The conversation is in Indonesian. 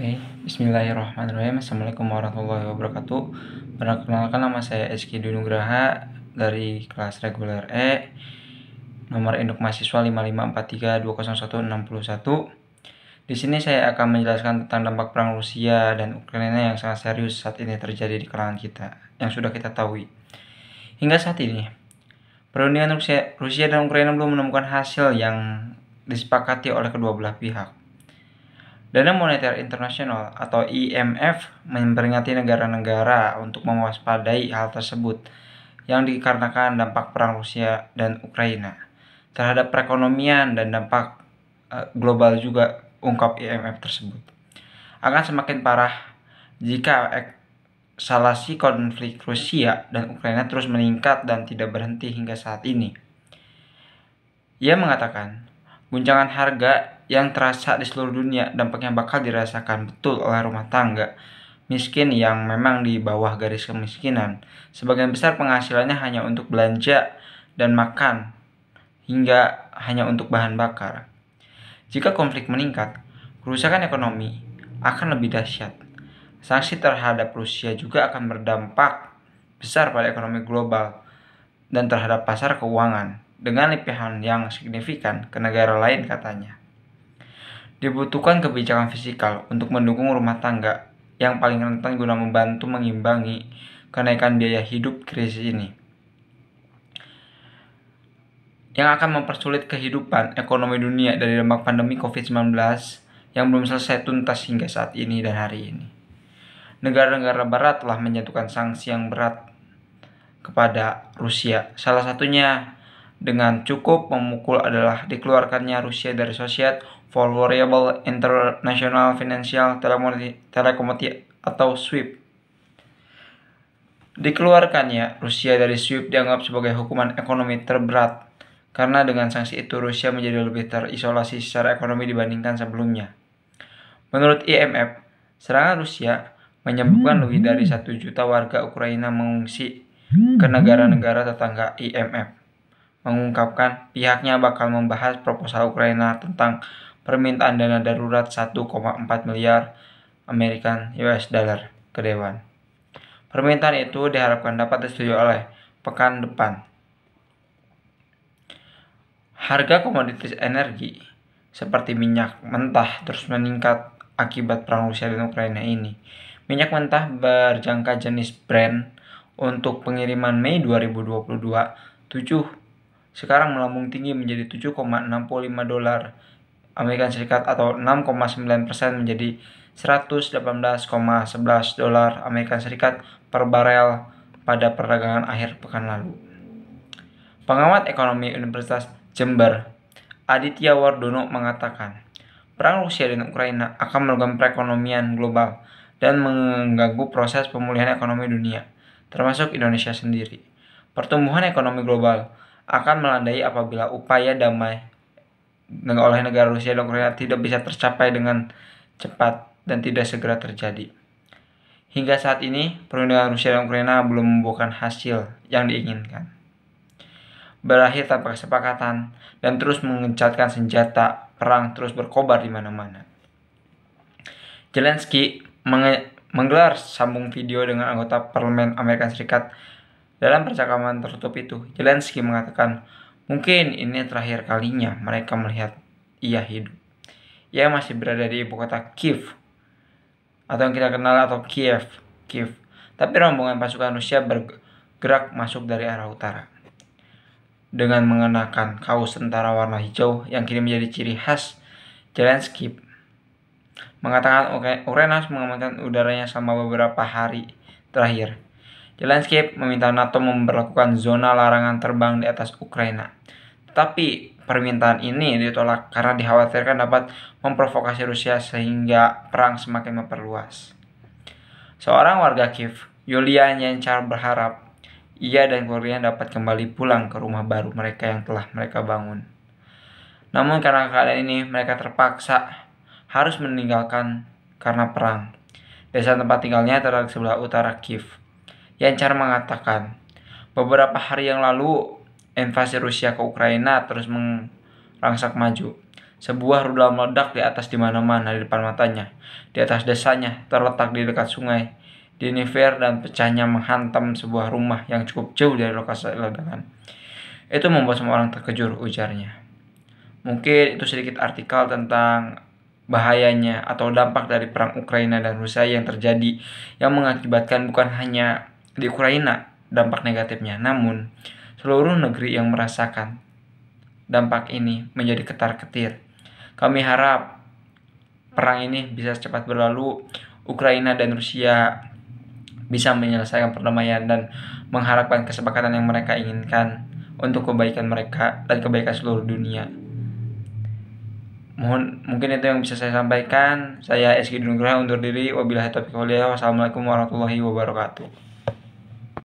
Oke, Bismillahirrahmanirrahim. Assalamualaikum warahmatullahi wabarakatuh. Perkenalkan, nama saya Eski Dunugraha dari kelas reguler E, nomor induk mahasiswa 5543201601. Di sini saya akan menjelaskan tentang dampak perang Rusia dan Ukraina yang sangat serius saat ini terjadi di kalangan kita, yang sudah kita tahu. Hingga saat ini, perundingan Rusia dan Ukraina belum menemukan hasil yang disepakati oleh kedua belah pihak. Dana Moneter Internasional atau IMF memperingati negara-negara untuk mewaspadai hal tersebut yang dikarenakan dampak perang Rusia dan Ukraina terhadap perekonomian dan dampak global juga, ungkap IMF tersebut. Akan semakin parah jika eskalasi konflik Rusia dan Ukraina terus meningkat dan tidak berhenti hingga saat ini. Ia mengatakan, guncangan harga yang terasa di seluruh dunia dampaknya bakal dirasakan betul oleh rumah tangga miskin yang memang di bawah garis kemiskinan. Sebagian besar penghasilannya hanya untuk belanja dan makan, hingga hanya untuk bahan bakar. Jika konflik meningkat, kerusakan ekonomi akan lebih dahsyat. Sanksi terhadap Rusia juga akan berdampak besar pada ekonomi global dan terhadap pasar keuangan dengan limpahan yang signifikan ke negara lain, katanya. Dibutuhkan kebijakan fiskal untuk mendukung rumah tangga yang paling rentan guna membantu mengimbangi kenaikan biaya hidup krisis ini, yang akan mempersulit kehidupan ekonomi dunia dari dampak pandemi COVID-19 yang belum selesai tuntas hingga saat ini dan hari ini. Negara-negara barat telah menjatuhkan sanksi yang berat kepada Rusia. Salah satunya dengan cukup memukul adalah dikeluarkannya Rusia dari Societe for Variable International Financial Telecommodity atau SWIFT. Dikeluarkannya Rusia dari SWIFT dianggap sebagai hukuman ekonomi terberat, karena dengan sanksi itu Rusia menjadi lebih terisolasi secara ekonomi dibandingkan sebelumnya. Menurut IMF, serangan Rusia menyebabkan lebih dari 1 juta warga Ukraina mengungsi ke negara-negara tetangga. IMF mengungkapkan pihaknya bakal membahas proposal Ukraina tentang permintaan dana darurat 1,4 miliar American US dollar ke Dewan. Permintaan itu diharapkan dapat disetujui oleh pekan depan. Harga komoditas energi seperti minyak mentah terus meningkat akibat perang Rusia dan Ukraina ini. Minyak mentah berjangka jenis Brent untuk pengiriman Mei 2022 sekarang melambung tinggi menjadi 7,65 dolar Amerika Serikat atau 6,9% menjadi 118,11 dolar Amerika Serikat per barel pada perdagangan akhir pekan lalu. Pengamat ekonomi Universitas Jember, Aditya Wardono, mengatakan, perang Rusia dan Ukraina akan merugikan perekonomian global dan mengganggu proses pemulihan ekonomi dunia, termasuk Indonesia sendiri. Pertumbuhan ekonomi global akan melandai apabila upaya damai oleh negara Rusia dan Ukraina tidak bisa tercapai dengan cepat dan tidak segera terjadi. Hingga saat ini, perundingan Rusia dan Ukraina belum membuahkan hasil yang diinginkan. Berakhir tanpa kesepakatan dan terus mengencatkan senjata perang terus berkobar di mana-mana. Zelensky menggelar sambung video dengan anggota parlemen Amerika Serikat. Dalam percakapan tertutup itu, Zelensky mengatakan, mungkin ini terakhir kalinya mereka melihat ia hidup. Ia masih berada di ibu kota Kiev, atau yang kita kenal atau Kiev. Tapi rombongan pasukan Rusia bergerak masuk dari arah utara dengan mengenakan kaos tentara warna hijau yang kini menjadi ciri khas. Zelensky mengatakan Ukraina harus mengamankan udaranya selama beberapa hari terakhir. Zelensky meminta NATO memberlakukan zona larangan terbang di atas Ukraina. Tetapi permintaan ini ditolak karena dikhawatirkan dapat memprovokasi Rusia sehingga perang semakin memperluas. Seorang warga Kiev, Yulia Nyenchar, berharap ia dan keluarganya dapat kembali pulang ke rumah baru mereka yang telah mereka bangun. Namun karena keadaan ini mereka terpaksa harus meninggalkan karena perang. Desa tempat tinggalnya terletak di sebelah utara Kiev. Yanchar mengatakan, beberapa hari yang lalu invasi Rusia ke Ukraina terus merangsak maju. Sebuah rudal meledak di atas di mana-mana di depan matanya. Di atas desanya, terletak di dekat sungai Diniver, dan pecahnya menghantam sebuah rumah yang cukup jauh dari lokasi ledakan. Itu membuat semua orang terkejut, ujarnya. Mungkin itu sedikit artikel tentang bahayanya atau dampak dari perang Ukraina dan Rusia yang terjadi, yang mengakibatkan bukan hanya di Ukraina dampak negatifnya, namun seluruh negeri yang merasakan dampak ini menjadi ketar-ketir. Kami harap perang ini bisa cepat berlalu, Ukraina dan Rusia bisa menyelesaikan perdamaian dan mengharapkan kesepakatan yang mereka inginkan untuk kebaikan mereka dan kebaikan seluruh dunia. Mungkin itu yang bisa saya sampaikan. Saya Eski Nugraha undur diri. Wabillahi taufiq wal hidayah. Wassalamualaikum warahmatullahi wabarakatuh.